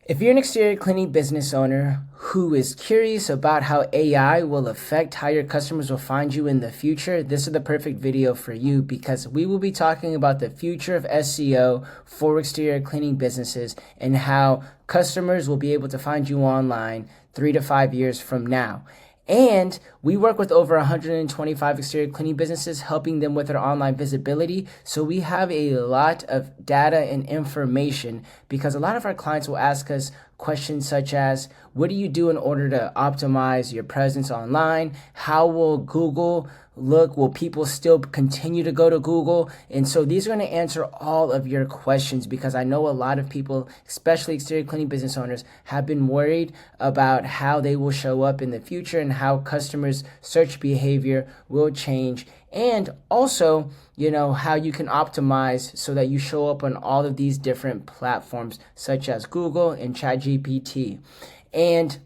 If you're an exterior cleaning business owner who is curious about how AI will affect how your customers will find you in the future, this is the perfect video for you because we will be talking about the future of SEO for exterior cleaning businesses and how customers will be able to find you online 3 to 5 years from now. And we work with over 125 exterior cleaning businesses, helping them with their online visibility. So we have a lot of data and information because a lot of our clients will ask us questions such as, what do you do in order to optimize your presence online? How will Google look? Will people still continue to go to Google? And so these are going to answer all of your questions because I know a lot of people, especially exterior cleaning business owners, have been worried about how they will show up in the future and how customers' search behavior will change. And also, how you can optimize so that you show up on all of these different platforms such as Google and ChatGPT. And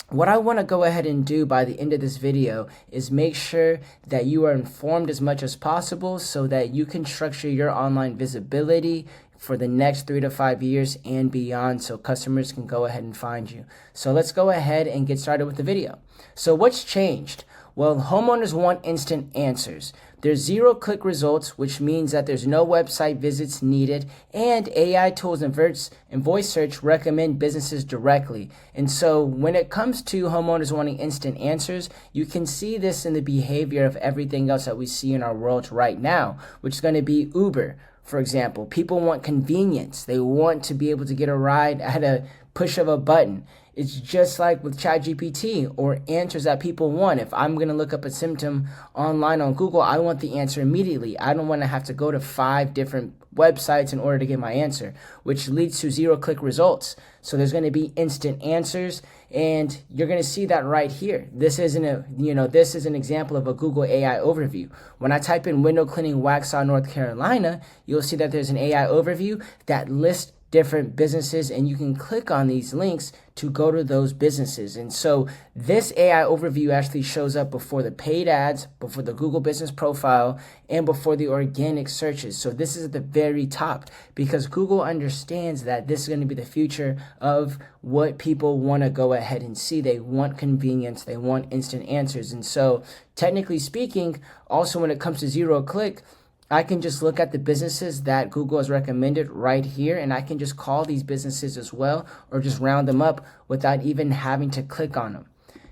what I want to go ahead and do by the end of this video is make sure that you are informed as much as possible so that you can structure your online visibility for the next 3 to 5 years and beyond so customers can go ahead and find you. So let's go ahead and get started with the video. So what's changed? Well, homeowners want instant answers. There's zero-click results, which means that there's no website visits needed, and AI tools and voice search recommend businesses directly. And so when it comes to homeowners wanting instant answers, you can see this in the behavior of everything else that we see in our world right now, which is going to be Uber. For example, people want convenience. They want to be able to get a ride at a push of a button. It's just like with ChatGPT or answers that people want. If I'm going to look up a symptom online on Google, I want the answer immediately. I don't want to have to go to 5 different websites in order to get my answer, which leads to zero-click results. So there's going to be instant answers, and you're going to see that right here. This is an example of a Google AI overview. When I type in window cleaning Waxhaw, North Carolina, you'll see that there's an AI overview that lists different businesses, and you can click on these links to go to those businesses. And so this AI overview actually shows up before the paid ads, before the Google business profile, and before the organic searches. So this is at the very top because Google understands that this is going to be the future of what people want to go ahead and see. They want convenience. They want instant answers. And so technically speaking, also when it comes to zero click, I can just look at the businesses that Google has recommended right here, and I can just call these businesses as well or just round them up without even having to click on them.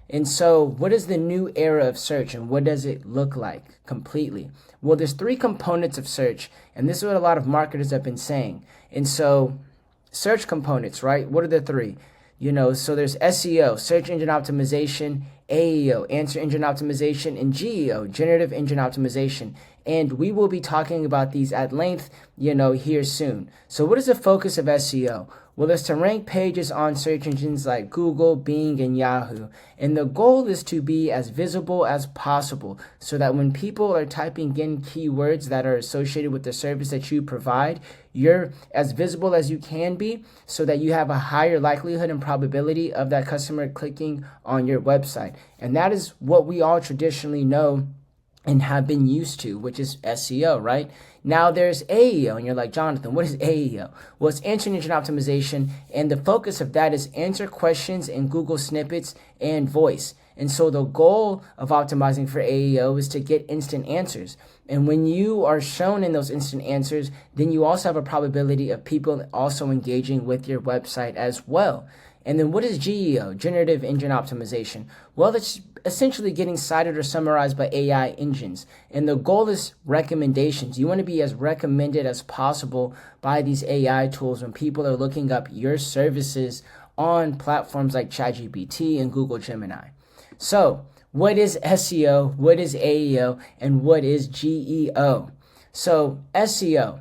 And so what is the new era of search and what does it look like completely? Well, there's 3 components of search, and this is what a lot of marketers have been saying. And so search components, right? What are the 3? So there's SEO, search engine optimization, AEO, answer engine optimization, and GEO, generative engine optimization. And we will be talking about these at length, here soon. So what is the focus of SEO? Well, it's to rank pages on search engines like Google, Bing, and Yahoo. And the goal is to be as visible as possible so that when people are typing in keywords that are associated with the service that you provide, you're as visible as you can be so that you have a higher likelihood and probability of that customer clicking on your website. And that is what we all traditionally know and have been used to, which is SEO, right? Now there's AEO, and you're like, Jonathan, what is AEO? Well, it's answer engine optimization, and the focus of that is answer questions in Google snippets and voice. And so the goal of optimizing for AEO is to get instant answers. And when you are shown in those instant answers, then you also have a probability of people also engaging with your website as well. And then what is GEO, generative engine optimization? Well, it's essentially getting cited or summarized by AI engines. And the goal is recommendations. You want to be as recommended as possible by these AI tools when people are looking up your services on platforms like ChatGPT and Google Gemini. So what is SEO? What is AEO? And what is GEO? So SEO.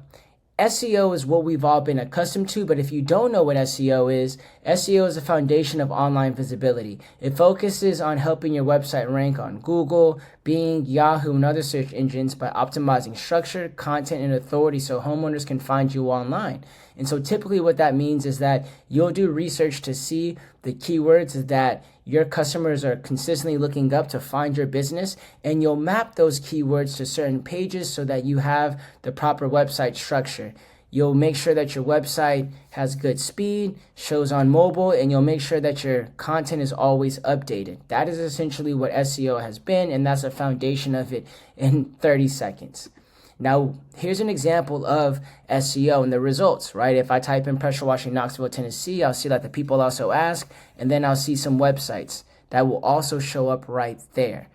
SEO is what we've all been accustomed to, but if you don't know what SEO is the foundation of online visibility. It focuses on helping your website rank on Google, Bing, Yahoo, and other search engines by optimizing structure, content, and authority so homeowners can find you online. And so typically what that means is that you'll do research to see the keywords that your customers are consistently looking up to find your business, and you'll map those keywords to certain pages so that you have the proper website structure. You'll make sure that your website has good speed, shows on mobile, and you'll make sure that your content is always updated. That is essentially what SEO has been, and that's the foundation of it in 30 seconds. Now, here's an example of SEO and the results, right? If I type in pressure washing Knoxville, Tennessee, I'll see that the people also ask, and then I'll see some websites that will also show up right there.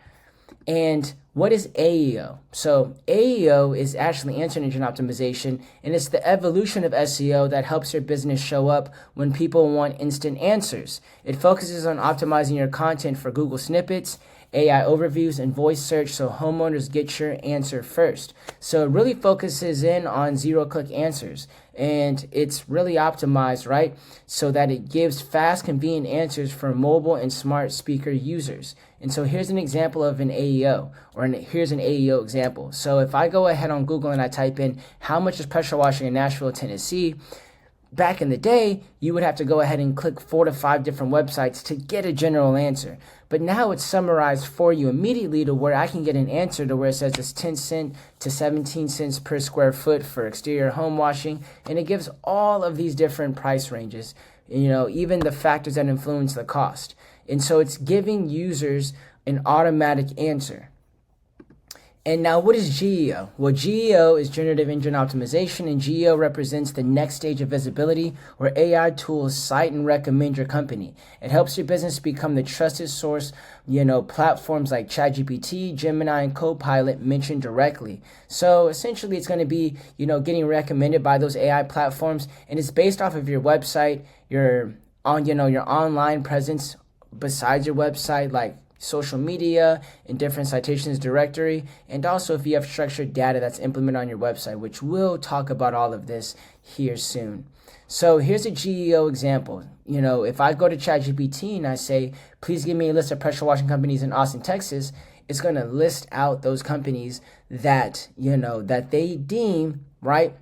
And what is AEO? So AEO is actually answer engine optimization, and it's the evolution of SEO that helps your business show up when people want instant answers. It focuses on optimizing your content for Google snippets, AI overviews, and voice search so homeowners get your answer first. So it really focuses in on zero-click answers, and it's really optimized, right? So that it gives fast, convenient answers for mobile and smart speaker users. And so here's an example of an AEO, here's an AEO example. So if I go ahead on Google and I type in, how much is pressure washing in Nashville, Tennessee? Back in the day, you would have to go ahead and click 4 to 5 different websites to get a general answer. But now it's summarized for you immediately to where I can get an answer to where it says it's 10 cents to 17 cents per square foot for exterior home washing. And it gives all of these different price ranges, even the factors that influence the cost. And so it's giving users an automatic answer. And now what is GEO? Well, GEO is Generative Engine Optimization, and GEO represents the next stage of visibility where AI tools cite and recommend your company. It helps your business become the trusted source, platforms like ChatGPT, Gemini, and Copilot mentioned directly. So essentially it's going to be, getting recommended by those AI platforms, and it's based off of your website, your online presence besides your website, like social media and different citations directory, and also if you have structured data that's implemented on your website, which we'll talk about all of this here soon. So here's a GEO example. If I go to ChatGPT and I say, please give me a list of pressure washing companies in Austin, Texas, it's going to list out those companies that, that they deem, right,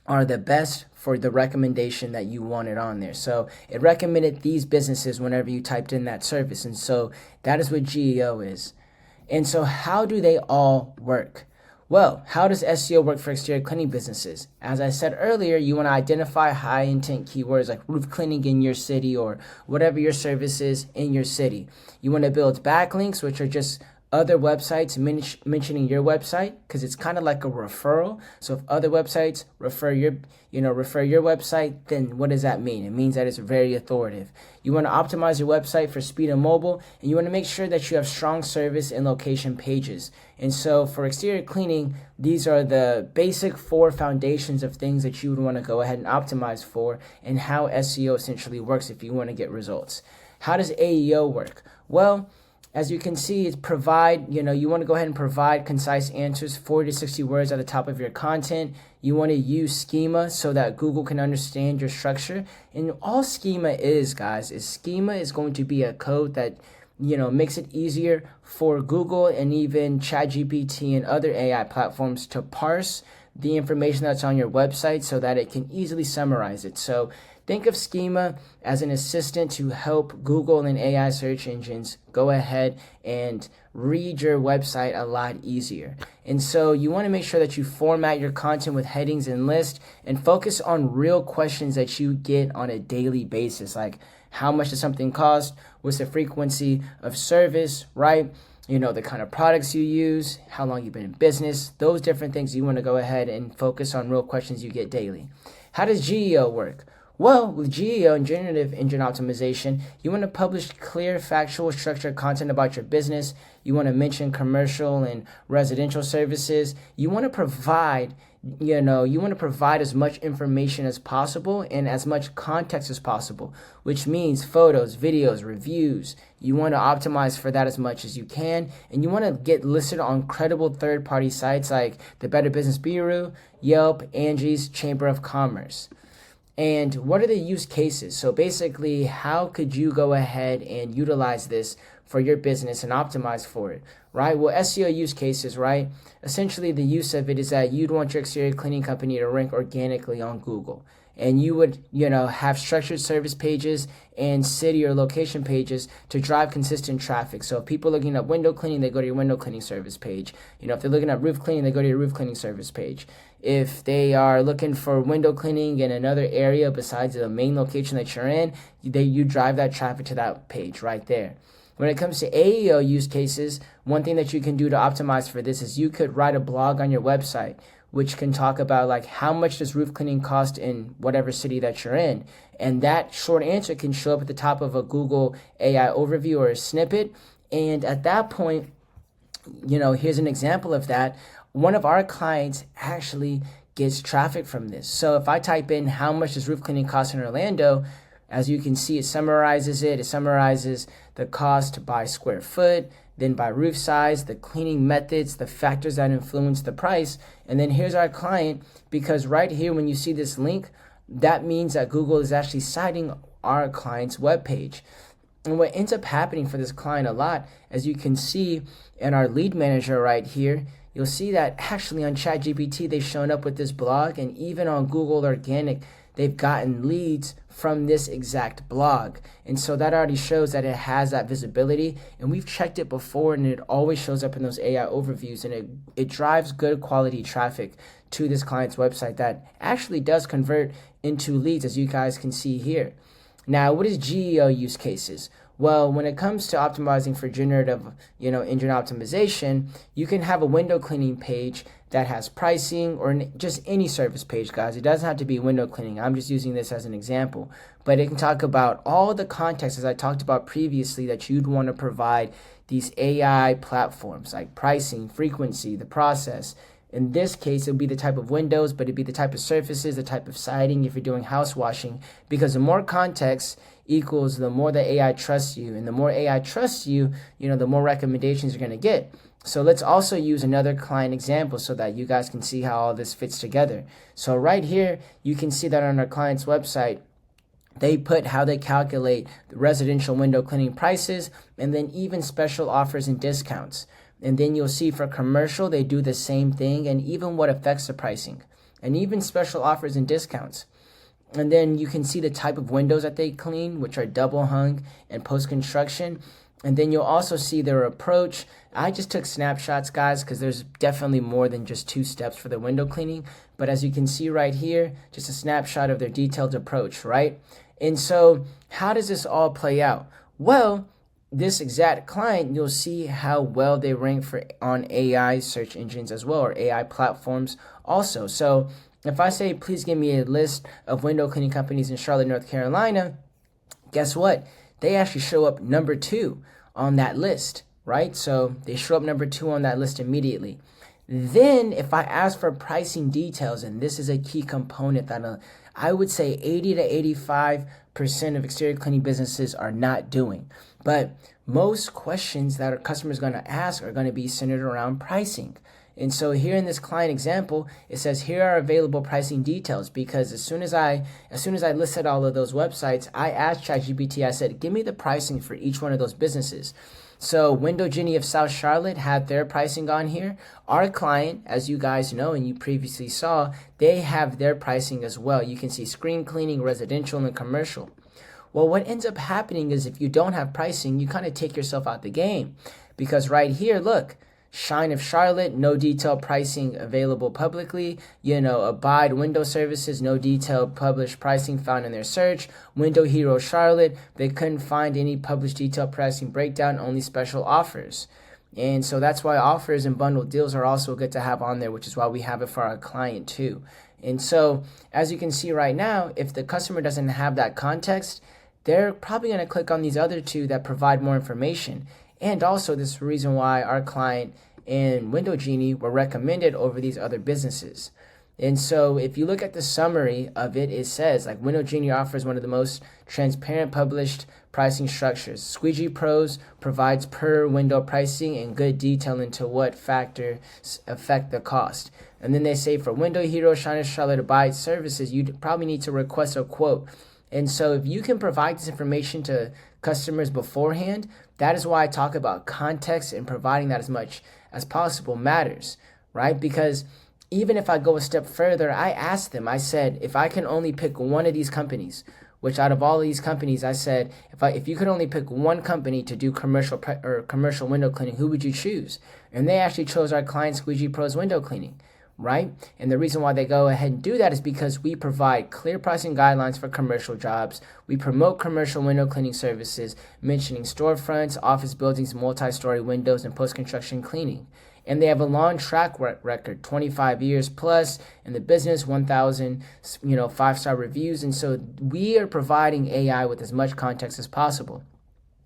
are the best for the recommendation that you wanted on there. So it recommended these businesses whenever you typed in that service. And so that is what GEO is. And so how do they all work? Well, how does SEO work for exterior cleaning businesses? As I said earlier, you want to identify high intent keywords like roof cleaning in your city or whatever your service is in your city. You want to build backlinks, which are just other websites mentioning your website, because it's kind of like a referral. So if other websites refer your website, then what does that mean? It means that it's very authoritative. You want to optimize your website for speed and mobile, and you want to make sure that you have strong service and location pages. And so for exterior cleaning, these are the basic 4 foundations of things that you would want to go ahead and optimize for, and how SEO essentially works if you want to get results. How does AEO work? Well, as you can see, it's you want to go ahead and provide concise answers, 40 to 60 words at the top of your content. You want to use schema so that Google can understand your structure. And all schema is, guys, schema is going to be a code that, makes it easier for Google and even ChatGPT and other AI platforms to parse the information that's on your website so that it can easily summarize it. So think of schema as an assistant to help Google and AI search engines go ahead and read your website a lot easier. And so you want to make sure that you format your content with headings and lists and focus on real questions that you get on a daily basis, like how much does something cost? What's the frequency of service, right? The kind of products you use, how long you've been in business, those different things. You want to go ahead and focus on real questions you get daily. How does GEO work? Well, with GEO and Generative Engine Optimization, you want to publish clear, factual, structured content about your business. You want to mention commercial and residential services. You want to provide, as much information as possible and as much context as possible, which means photos, videos, reviews. You want to optimize for that as much as you can, and you want to get listed on credible third-party sites like the Better Business Bureau, Yelp, Angie's, Chamber of Commerce. And what are the use cases? So basically, how could you go ahead and utilize this for your business and optimize for it, right? Well, SEO use cases, right? Essentially, the use of it is that you'd want your exterior cleaning company to rank organically on Google. and you would, have structured service pages and city or location pages to drive consistent traffic. So if people are looking up window cleaning, they go to your window cleaning service page. If they're looking up roof cleaning, they go to your roof cleaning service page. If they are looking for window cleaning in another area besides the main location that you're in, you drive that traffic to that page right there. When it comes to AEO use cases, one thing that you can do to optimize for this is you could write a blog on your website, which can talk about like how much does roof cleaning cost in whatever city that you're in. And that short answer can show up at the top of a Google AI overview or a snippet. And at that point, here's an example of that. One of our clients actually gets traffic from this. So if I type in how much does roof cleaning cost in Orlando, as you can see, it summarizes the cost by square foot, then by roof size, the cleaning methods, the factors that influence the price. And then here's our client, because right here, when you see this link, that means that Google is actually citing our client's webpage. And what ends up happening for this client a lot, as you can see in our lead manager right here, you'll see that actually on ChatGPT, they've shown up with this blog, and even on Google Organic, they've gotten leads from this exact blog. And so that already shows that it has that visibility. And we've checked it before, and it always shows up in those AI overviews, and it drives good quality traffic to this client's website that actually does convert into leads, as you guys can see here. Now, what is GEO use cases? Well, when it comes to optimizing for generative, engine optimization, you can have a window cleaning page that has pricing, or just any service page, guys. It doesn't have to be window cleaning. I'm just using this as an example. But it can talk about all the context, as I talked about previously, that you'd want to provide these AI platforms, like pricing, frequency, the process. In this case, it would be the type of windows, but it'd be the type of surfaces, the type of siding if you're doing house washing, because the more context equals the more the AI trusts you. And the more AI trusts you, the more recommendations you're going to get. So let's also use another client example so that you guys can see how all this fits together. So right here, you can see that on our client's website, they put how they calculate the residential window cleaning prices, and then even special offers and discounts. And then you'll see for commercial, they do the same thing, and even what affects the pricing, and even special offers and discounts. And then you can see the type of windows that they clean, which are double hung and post-construction. And then you'll also see their approach. I just took snapshots, guys, because there's definitely more than just 2 steps for the window cleaning. But as you can see right here, just a snapshot of their detailed approach, right? And so how does this all play out? Well, this exact client, you'll see how well they rank on AI search engines as well, or AI platforms also. So if I say, please give me a list of window cleaning companies in Charlotte, North Carolina, guess what? They actually show up number 2 on that list, right? So they show up number 2 on that list immediately. Then if I ask for pricing details, and this is a key component that I would say 80 to 85% of exterior cleaning businesses are not doing. But most questions that our customers going to ask are going to be centered around pricing. And so here in this client example, it says here are available pricing details, because as soon as I listed all of those websites, I asked ChatGPT, I said, give me the pricing for each one of those businesses. So Window Genie of South Charlotte had their pricing on here. Our client, as you guys know and you previously saw, they have their pricing as well. You can see screen cleaning, residential, and commercial. Well, what ends up happening is if you don't have pricing, you kind of take yourself out the game, because right here, look, Shine of Charlotte, no detailed pricing available publicly. Abide Window Services, no detailed published pricing found in their search. Window Hero Charlotte, they couldn't find any published detailed pricing breakdown, only special offers. And so that's why offers and bundled deals are also good to have on there, which is why we have it for our client too. And so as you can see right now, if the customer doesn't have that context, they're probably going to click on these other 2 that provide more information. And also this is the reason why our client and Window Genie were recommended over these other businesses. And so if you look at the summary of it, it says like Window Genie offers one of the most transparent published pricing structures. Squeegee Pros provides per window pricing and good detail into what factors affect the cost. And then they say for Window Hero, Shine of Charlotte, Abide services, you'd probably need to request a quote. And so if you can provide this information to customers beforehand, that is why I talk about context, and providing that as much as possible matters, right? Because even if I go a step further, I asked them, I said, if I can only pick one of these companies, which out of all of these companies, I said, if you could only pick one company to do commercial window cleaning, who would you choose? And they actually chose our client Squeegee Pros window cleaning, right? And the reason why they go ahead and do that is because we provide clear pricing guidelines for commercial jobs. We promote commercial window cleaning services, mentioning storefronts, office buildings, multi-story windows, and post-construction cleaning. And they have a long track record, 25 years plus in the business, 1,000, 5-star reviews. And so we are providing AI with as much context as possible.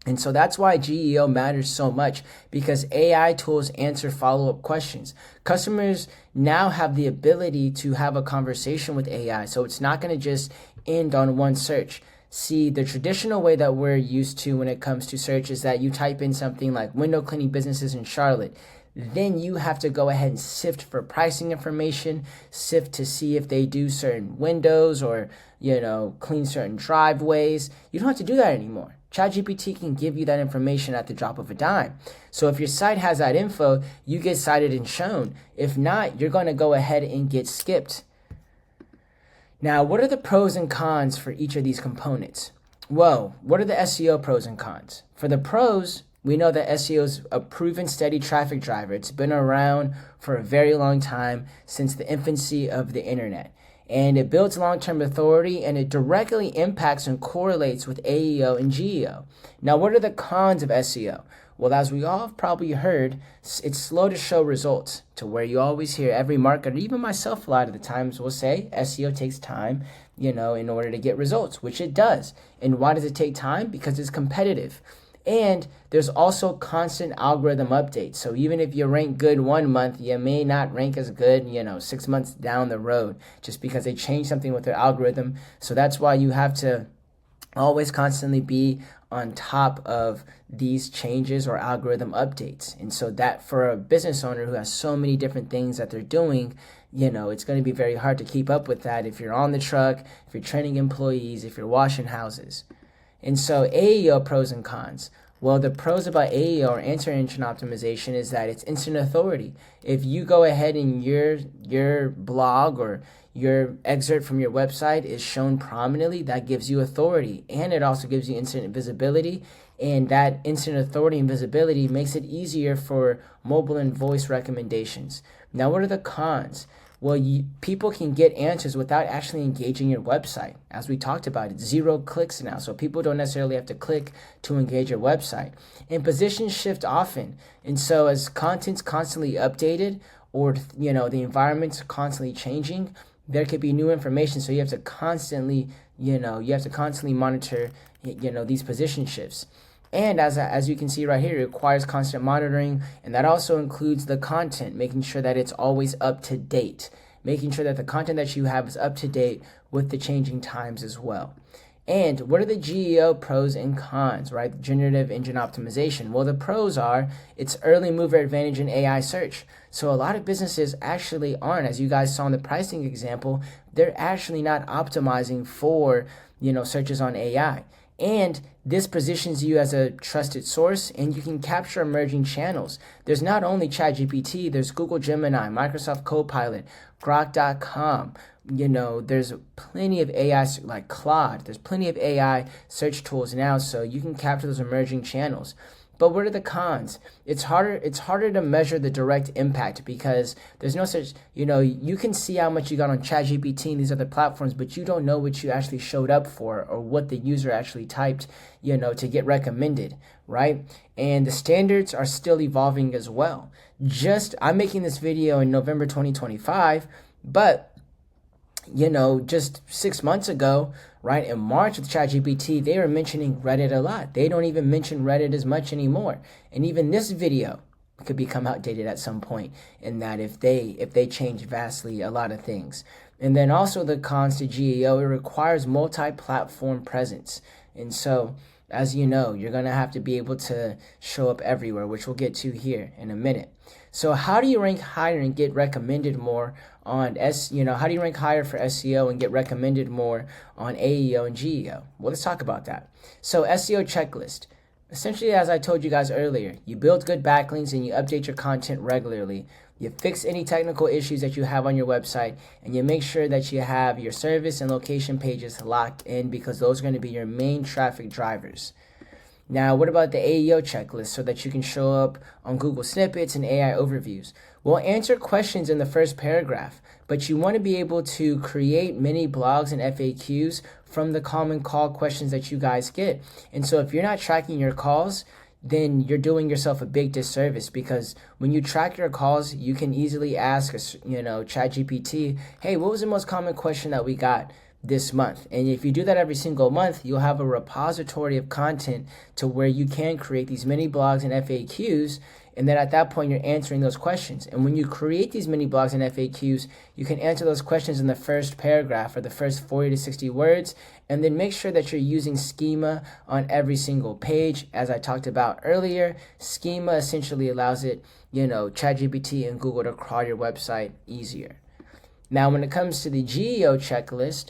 And so that's why GEO matters so much, because AI tools answer follow-up questions. Customers now have the ability to have a conversation with AI. So it's not going to just end on one search. See, the traditional way that we're used to when it comes to search is that you type in something like window cleaning businesses in Charlotte. Then you have to go ahead and sift for pricing information, sift to see if they do certain windows or, clean certain driveways. You don't have to do that anymore. ChatGPT can give you that information at the drop of a dime. So if your site has that info, you get cited and shown. If not, you're going to go ahead and get skipped. Now, what are the pros and cons for each of these components? Well, what are the SEO pros and cons? For the pros, we know that SEO is a proven steady traffic driver. It's been around for a very long time, since the infancy of the internet. And it builds long-term authority, and it directly impacts and correlates with AEO and GEO. Now, what are the cons of SEO? Well, as we all have probably heard, it's slow to show results, to where you always hear every marketer, even myself a lot of the times, will say SEO takes time, in order to get results, which it does. And why does it take time? Because it's competitive. And there's also constant algorithm updates. So even if you rank good 1 month, you may not rank as good, 6 months down the road, just because they change something with their algorithm. So that's why you have to always constantly be on top of these changes or algorithm updates. And so that, for a business owner who has so many different things that they're doing, it's going to be very hard to keep up with that if you're on the truck, if you're training employees, if you're washing houses. And so AEO pros and cons. Well, the pros about AEO, or answer engine optimization, is that it's instant authority. If you go ahead and your blog or your excerpt from your website is shown prominently, that gives you authority, and it also gives you instant visibility. And that instant authority and visibility makes it easier for mobile and voice recommendations. Now, what are the cons? Well, people can get answers without actually engaging your website. As we talked about, it's 0 clicks now, so people don't necessarily have to click to engage your website. And positions shift often. And so as content's constantly updated, or the environment's constantly changing, there could be new information. So you have to constantly, monitor, these position shifts. And as you can see right here, it requires constant monitoring, and that also includes the content, making sure that it's always up to date, making sure that the content that you have is up to date with the changing times as well. And what are the GEO pros and cons, right? Generative engine optimization. Well, the pros are it's early mover advantage in AI search. So a lot of businesses actually aren't, as you guys saw in the pricing example, they're actually not optimizing for, searches on AI. And this positions you as a trusted source, and you can capture emerging channels. There's not only ChatGPT, there's Google Gemini, Microsoft Copilot, Grok.com. There's plenty of AI, like Claude. There's plenty of AI search tools now, so you can capture those emerging channels. But what are the cons? It's harder to measure the direct impact, because there's no such, you can see how much you got on ChatGPT and these other platforms, but you don't know what you actually showed up for, or what the user actually typed, to get recommended, right? And the standards are still evolving as well. I'm making this video in November 2025, but just 6 months ago, right, in March with ChatGPT, they were mentioning Reddit a lot. They don't even mention Reddit as much anymore. And even this video could become outdated at some point, in that if they change vastly a lot of things. And then also the cons to GEO, it requires multi-platform presence. And so, as you know, you're going to have to be able to show up everywhere, which we'll get to here in a minute. So how do you rank higher and get recommended more on how do you rank higher for SEO and get recommended more on AEO and GEO? Well, let's talk about that. So SEO checklist. Essentially, as I told you guys earlier, you build good backlinks and you update your content regularly. You fix any technical issues that you have on your website, and you make sure that you have your service and location pages locked in, because those are going to be your main traffic drivers. Now, what about the AEO checklist so that you can show up on Google Snippets and AI overviews? We'll answer questions in the first paragraph, but you want to be able to create mini blogs and FAQs from the common call questions that you guys get. And so if you're not tracking your calls, then you're doing yourself a big disservice, because when you track your calls, you can easily ask, ChatGPT, hey, what was the most common question that we got this month? And if you do that every single month, you'll have a repository of content to where you can create these mini blogs and FAQs. And then at that point, you're answering those questions. And when you create these mini blogs and FAQs, you can answer those questions in the first paragraph or the first 40 to 60 words. And then make sure that you're using schema on every single page. As I talked about earlier, schema essentially allows it, ChatGPT and Google to crawl your website easier. Now, when it comes to the GEO checklist,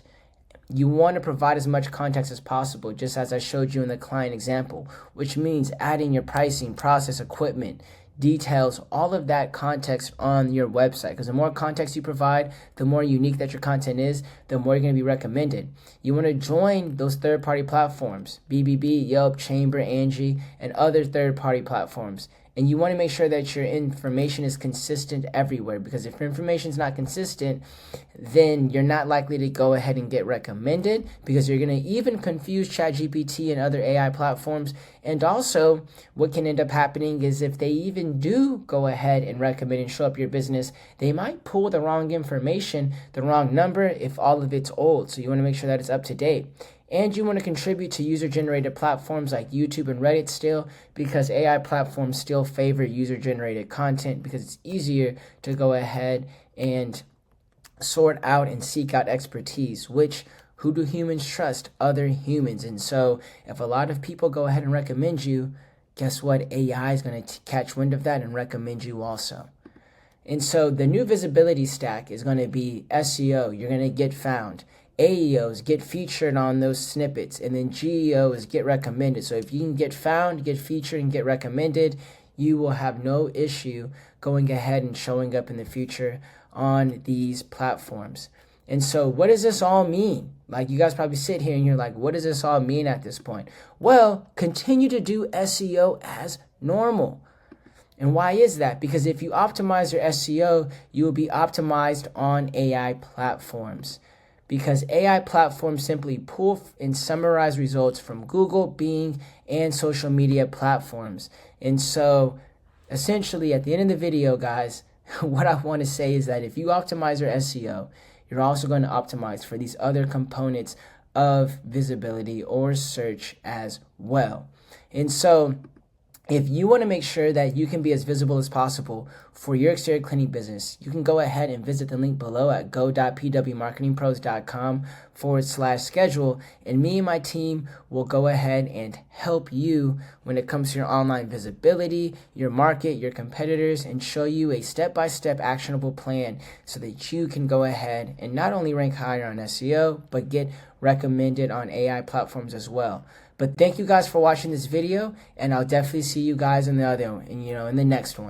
you want to provide as much context as possible, just as I showed you in the client example, which means adding your pricing, process, equipment, details, all of that context on your website. Because the more context you provide, the more unique that your content is, the more you're going to be recommended. You want to join those third-party platforms, BBB, Yelp, Chamber, Angie, and other third-party platforms. And you want to make sure that your information is consistent everywhere, because if your information is not consistent, then you're not likely to go ahead and get recommended, because you're going to even confuse ChatGPT and other AI platforms. And also, what can end up happening is if they even do go ahead and recommend and show up your business, they might pull the wrong information, the wrong number, if all of it's old. So you want to make sure that it's up to date. And you want to contribute to user-generated platforms like YouTube and Reddit still, because AI platforms still favor user-generated content, because it's easier to go ahead and sort out and seek out expertise, which who do humans trust? Other humans. And so if a lot of people go ahead and recommend you, guess what? AI is going to catch wind of that and recommend you also. And so the new visibility stack is going to be SEO. You're going to get found. AEOs, get featured on those snippets, and then GEOs, get recommended. So if you can get found, get featured, and get recommended, you will have no issue going ahead and showing up in the future on these platforms. And so what does this all mean? Like, you guys probably sit here and you're like, what does this all mean at this point? Well, continue to do SEO as normal. And why is that? Because if you optimize your SEO, you will be optimized on AI platforms. Because AI platforms simply pull and summarize results from Google, Bing, and social media platforms. And so essentially at the end of the video, guys, what I want to say is that if you optimize your SEO, you're also going to optimize for these other components of visibility or search as well. And so if you want to make sure that you can be as visible as possible for your exterior cleaning business, you can go ahead and visit the link below at go.pwmarketingpros.com/schedule. And me and my team will go ahead and help you when it comes to your online visibility, your market, your competitors, and show you a step-by-step actionable plan so that you can go ahead and not only rank higher on SEO, but get recommended on AI platforms as well. But thank you guys for watching this video, and I'll definitely see you guys in the next one.